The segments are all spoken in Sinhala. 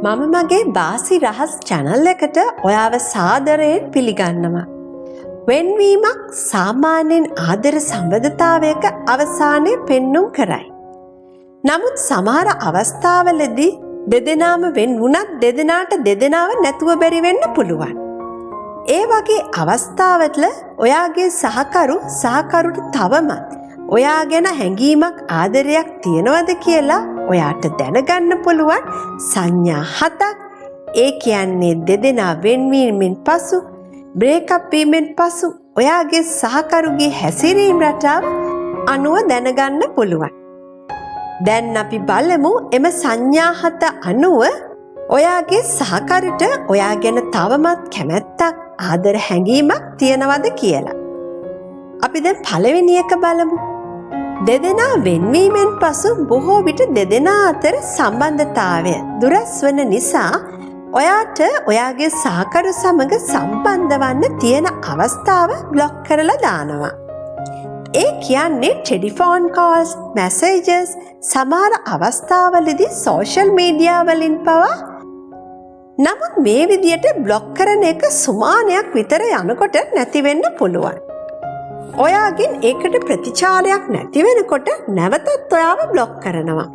මම මගේ බාසි රහස් channel එකට ඔයාව සාදරයෙන් පිළිගන්නවා. වෙන්වීමක් සාමාන්‍යයෙන් ආදර සම්බන්ධතාවයක අවසානයේ පෙන්눔 කරයි. නමුත් සමහර අවස්ථාවලදී දෙදෙනාම වෙන් වුණත් දෙදෙනාට දෙදෙනාව නැතුව බැරි වෙන්න පුළුවන්. ඒ වගේ අවස්ථාවල ඔයාගේ සහකරුට තවමත් ඔයා ගැන හැඟීමක් ආදරයක් තියනවද කියලා ඔයාට දැනගන්න පුළුවන් සංඥා 7ක්. ඒ කියන්නේ දෙදෙනා වෙන්වීමෙන් පසු බ්‍රේක්අප් වීමෙන් පසු ඔයාගේ සහකරුගේ හැසිරීම රටාව අනුව දැනගන්න පුළුවන්. දැන් අපි බලමු එම සංඥා 7 අනුව ඔයාගේ සහකරුට ඔයා ගැන තවමත් කැමැත්තක් ආදර හැඟීමක් තියනවද කියලා. අපි දැන් පළවෙනි එක බලමු. දෙදෙනා වෙන්වීමෙන් පසු බොහෝ විට දෙදෙනා අතර සම්බන්ධතාවය දුරස් වන නිසා ඔයාට ඔයාගේ සහකරු සමග සම්බන්ධ වන්න තියෙන අවස්ථාව බ්ලොක් කරලා දානවා. ඒ කියන්නේ ටෙලිෆෝන් කෝල්ස්, මැසේජස්, සමහර අවස්ථාවලදී සෝෂල් මීඩියා වලින් පවා. නමුත් මේ විදියට බ්ලොක් කරන එක සුමානයක් විතර යනකොට නැති වෙන්න පුළුවන්. ඔයාගෙන් ඒකට ප්‍රතිචාරයක් නැති වෙනකොට නැවතත් ඔයාව බ්ලොක් කරනවා.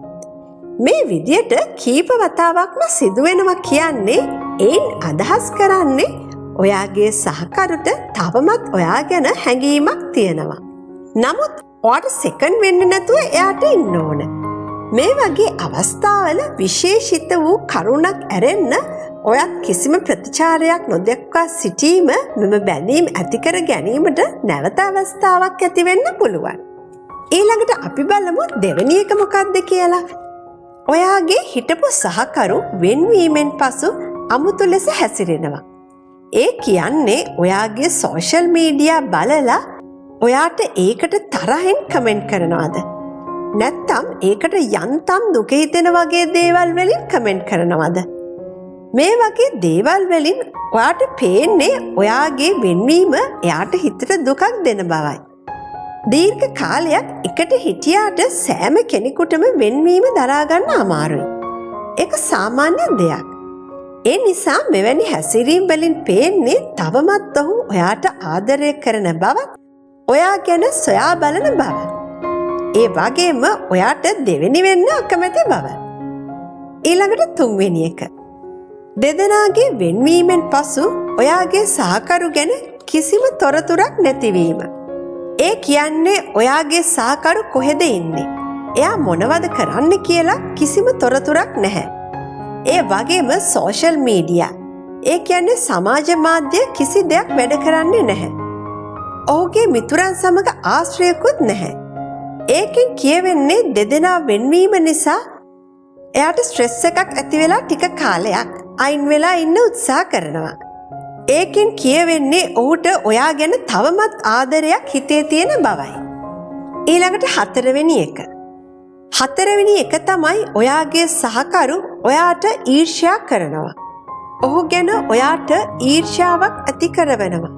මේ විදියට කීප වතාවක්ම සිදු වෙනවා කියන්නේ ඒන් අදහස් කරන්නේ ඔයාගේ සහකරුට තවමත් ඔයා ගැන හැඟීමක් තියෙනවා. නමුත් ඔයාට සෙකන්ඩ් වෙන්න නැතුව එයාට ඉන්න ඕන. මේ වගේ අවස්ථාවල විශේෂිත වූ කරුණක් ඇරෙන්න ඔයත් කිසිම ප්‍රතිචාරයක් නොදක්වා සිටීම මෙම බැඳීම් ඇති කර ගැනීමට නැවත අවස්ථාවක් ඇති වෙන්න පුළුවන්. ඊළඟට අපි බලමු දෙවෙනි එක මොකක්ද කියලා. ඔයාගේ හිටපු සහකරු වෙන්වීමෙන් පසු අමුතු ලෙස හැසිරෙනවා. ඒ කියන්නේ ඔයාගේ සෝෂල් මීඩියා බලලා ඔයාට ඒකට තරහින් කමෙන්ට් කරනවාද? නැත්නම් ඒකට යන්තම් දුක හිතෙන වගේ දේවල් වලින් කමෙන්ට් කරනවාද? මේ වගේ දේවල් වලින් ඔයාට පේන්නේ ඔයාගේ වෙන්වීම එයාට හිතට දුකක් දෙන බවයි. දීර්ඝ කාලයක් එකට හිටියාට සෑම කෙනෙකුටම වෙන්වීම දරා ගන්න අමාරුයි. ඒක සාමාන්‍ය දෙයක්. ඒ නිසා මෙවැනි හැසිරීම් වලින් පේන්නේ තවමත් ඔහු ඔයාට ආදරය කරන බවත් ඔයා ගැන සොයා බලන බව. ඒ වගේම ඔයාට දෙවෙනි වෙන්න අකමැති බව. ඊළඟට තුන්වෙනි එක. දෙදෙනාගේ වෙන්වීමෙන් පසු ඔයාගේ සහකරු ගැන කිසිම තොරතුරක් නැතිවීම. ඒ කියන්නේ ඔයාගේ සහකරු කොහෙද ඉන්නේ? එයා මොනවද කරන්න කියලා කිසිම තොරතුරක් නැහැ. ඒ වගේම සෝෂල් මීඩියා. ඒ කියන්නේ සමාජ මාධ්‍ය කිසි දෙයක් වැඩ කරන්නේ නැහැ. ඔහුගේ මිතුරන් සමග ආශ්‍රයකුත් නැහැ. ඒකෙන් කියවෙන්නේ දෙදෙනා වෙන්වීම නිසා එයාට ස්ට්‍රෙස් එකක් ඇති වෙලා ටික කාලයක් අයින් වෙලා ඉන්න උත්සාහ කරනවා. ඒකෙන් කියවෙන්නේ ඔහුට ඔයා ගැන තවමත් ආදරයක් හිතේ තියෙන බවයි. ඊළඟට හතරවෙනි එක. හතරවෙනි එක තමයි ඔයාගේ සහකරු ඔයාට ඊර්ෂ්‍යා කරනවා. ඔහු ගැන ඔයාට ඊර්ෂ්‍යාවක් ඇති කරවනවා.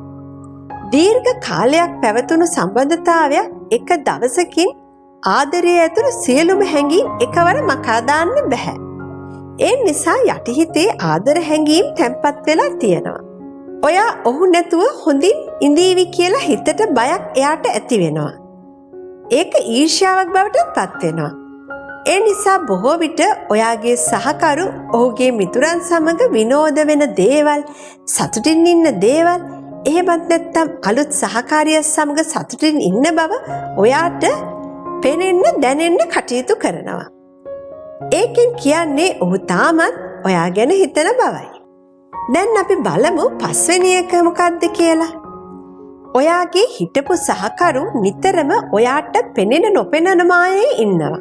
දීර්ඝ කාලයක් පැවතුණු සම්බන්ධතාවයක් එක දවසකින් ආදරය ඇතුළු සියලුම හැඟීම් එකවර මකා දාන්න බෑ. ඒ නිසා යටිහිතේ ආදර හැඟීම් තැම්පත් වෙලා තියෙනවා. ඔයා ඔහු නැතුව හොඳින් ඉඳීවි කියලා හිතට බයක් එයාට ඇති වෙනවා. ඒක ඊර්ෂ්‍යාවක් බවට පත් වෙනවා. ඒ නිසා බොහෝ විට ඔයාගේ සහකරු ඔහුගේ මිතුරන් සමග විනෝද වෙන දේවල්, සතුටින් ඉන්න දේවල්, එහෙමත් නැත්නම් අලුත් සහකාරියක් සමග සතුටින් ඉන්න බව ඔයාට පෙනෙන්න දැනෙන්න කටයුතු කරනවා. ඒකෙන් කියන්නේ ඔහු තාමත් ඔයා ගැන හිතන බවයි. දැන් අපි බලමු පස්වෙනි එක මොකක්ද කියලා. ඔයාගේ හිටපු සහකරු නිතරම ඔයාට පෙනෙන නොපෙනෙන මායේ ඉන්නවා.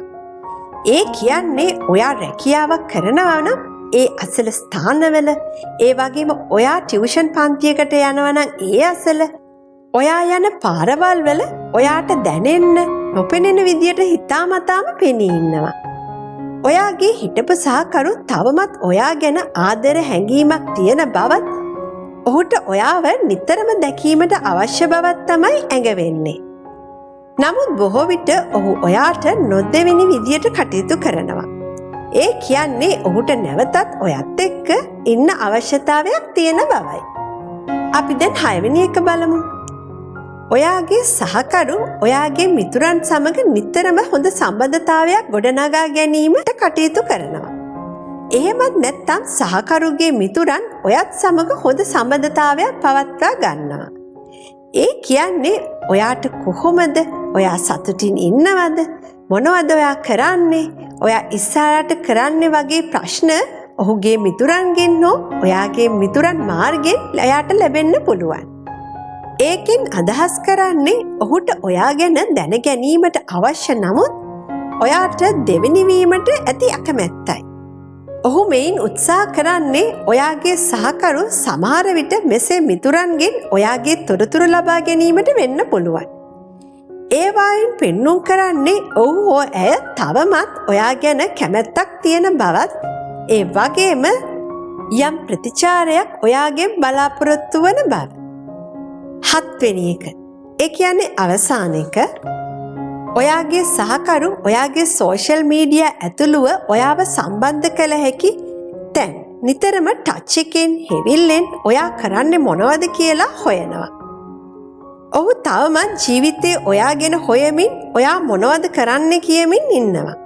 ඒ කියන්නේ ඔයා රැකියාවක් කරනවා නම් ඒ අසල ස්ථානවල, ඒ වගේම ඔයා ටියුෂන් පන්තියකට යනවා නම් ඒ අසල, ඔයා යන පාරවල් වල ඔයාට දැනෙන්න නොපෙනෙන විදියට හිතාමතාම පෙනී ඉන්නවා. ඔයාගේ හිටපු සහකරු තවමත් ඔයා ගැන ආදර හැඟීමක් තියෙන බවත් ඔහුට ඔයාව නිතරම දැකීමට අවශ්‍ය බවක් තමයි ඇඟවෙන්නේ. නමුත් බොහෝ විට ඔහු ඔයාට නොදෙවෙනි විදියට කටයුතු කරනවා. ඒ කියන්නේ ඔහුට නැවතත් ඔයත් එක්ක ඉන්න අවශ්‍යතාවයක් තියෙන බවයි. අපි දැන් 6 වෙනි එක බලමු. ඔයාගේ සහකරු ඔයාගේ මිතුරන් සමග නිතරම හොඳ සම්බන්ධතාවයක් ගොඩනගා ගැනීමට කටයුතු කරනවා. එහෙමත් නැත්නම් සහකරුගේ මිතුරන් ඔයත් සමග හොඳ සම්බන්ධතාවයක් පවත්වා ගන්නවා. ඒ කියන්නේ ඔයාට කොහොමද? ඔයා සතුටින් ඉන්නවද? මොනවද ඔයා කරන්නේ? ඔයා ඉස්සරහට කරන්නේ වගේ ප්‍රශ්න ඔහුගේ මිතුරන්ගෙන් හෝ ඔයාගේ මිතුරන් මාර්ගෙන් එයාට ලැබෙන්න පුළුවන්. ඒකෙන් අදහස් කරන්නේ ඔහුට ඔයා ගැන දැන ගැනීමට අවශ්‍ය නමුත් ඔයාට දෙවෙනි වීමට ඇති අකමැත්තයි. ඔහු මෙයින් උත්සාහ කරන්නේ ඔයාගේ සහකරු සමහර විට මෙසේ මිතුරන්ගෙන් ඔයාගේ තොරතුරු ලබා ගැනීමට වෙන්න පුළුවන්. ඒවායින් පෙන්නුම් කරන්නේ ඔහු හෝ ඇය තවමත් ඔයා ගැන කැමැත්තක් තියෙන බවත් ඒ වගේම යම් ප්‍රතිචාරයක් ඔයාගෙන් බලාපොරොත්තු වන බව. 7 වෙනි එක. ඒ කියන්නේ අවසාන එක. ඔයාගේ සහකරු ඔයාගේ සෝෂල් මීඩියා ඇතුළුව ඔයාව සම්බන්ධ කළ හැකි තැන් නිතරම ටච් එකෙන් හෙවිල්ලෙන් ඔයා කරන්නේ මොනවද කියලා හොයනවා. ඔහු තවමත් ජීවිතේ ඔයා ගැන හොයමින් ඔයා මොනවද කරන්න කියමින් ඉන්නවා.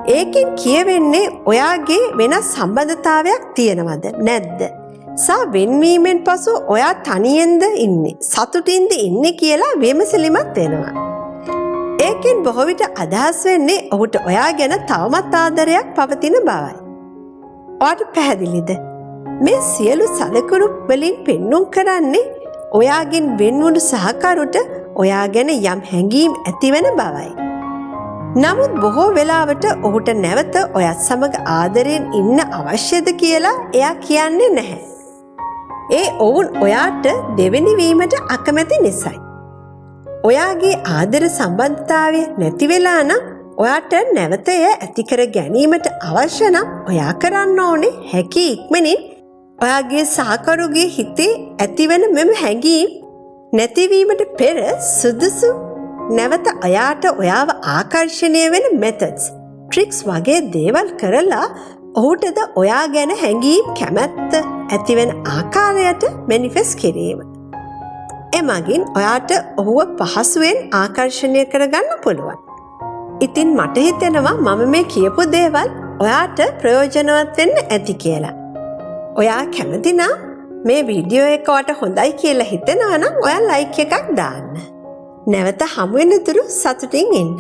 ඒකෙන් කියවෙන්නේ ඔයාගේ වෙනස් සම්බන්ධතාවයක් තියෙනවද නැද්ද? සා වෙන්වීමෙන් පසු ඔයා තනියෙන්ද ඉන්නේ සතුටින්ද ඉන්නේ කියලා විමසලිමත් වෙනවා. ඒකෙන් බොහෝ විට අදහස් වෙන්නේ ඔහුට ඔයා ගැන තවමත් ආදරයක් පවතින බවයි. ඔයාට පැහැදිලිද? මේ සියලු සලකුණු වලින් පෙන්නුම් කරන්නේ ඔයාගෙන් වෙන්වුණු සහකරුට ඔයා ගැන යම් හැඟීම් ඇතිවෙන බවයි. නමුත් බොහෝ වෙලාවට ඔහුට නැවත ඔයත් සමග ආදරයෙන් ඉන්න අවශ්‍යද කියලා එයා කියන්නේ නැහැ. ඒ ඔවුන් ඔයාට දෙවෙනි වීමට අකමැති නිසායි. ඔයාගේ ආදර සම්බන්ධතාවය නැති වෙලා නම් ඔයාට නැවත එය ඇති කර ගැනීමට අවශ්‍ය නම් ඔයා කරන්න ඕනේ හැකි ඉක්මනින් ඔයාගේ සහකරුගේ හිතේ ඇතිවන මෙම හැඟීම් නැතිවීමට පෙර සුදුසු නැවත ඔයාට ඔයාව ආකර්ෂණය වෙන methods, tricks වගේ දේවල් කරලා ඔහුටද ඔයා ගැන හැඟීම් කැමැත්ත ඇතිවෙන ආකාරයට manifest කිරීම. එමගින් ඔයාට ඔහුව පහසුවෙන් ආකර්ෂණය කරගන්න පුළුවන්. ඉතින් මට හිතෙනවා මම මේ කියපු දේවල් ඔයාට ප්‍රයෝජනවත් වෙන්න ඇති කියලා. ඔයා කැමති නම් මේ වීඩියෝ එක ඔයාට හොඳයි කියලා හිතෙනවා නම් ඔයා ලයික් එකක් දාන්න. නැවත හමු වෙන තුරු සතුටින් ඉන්න.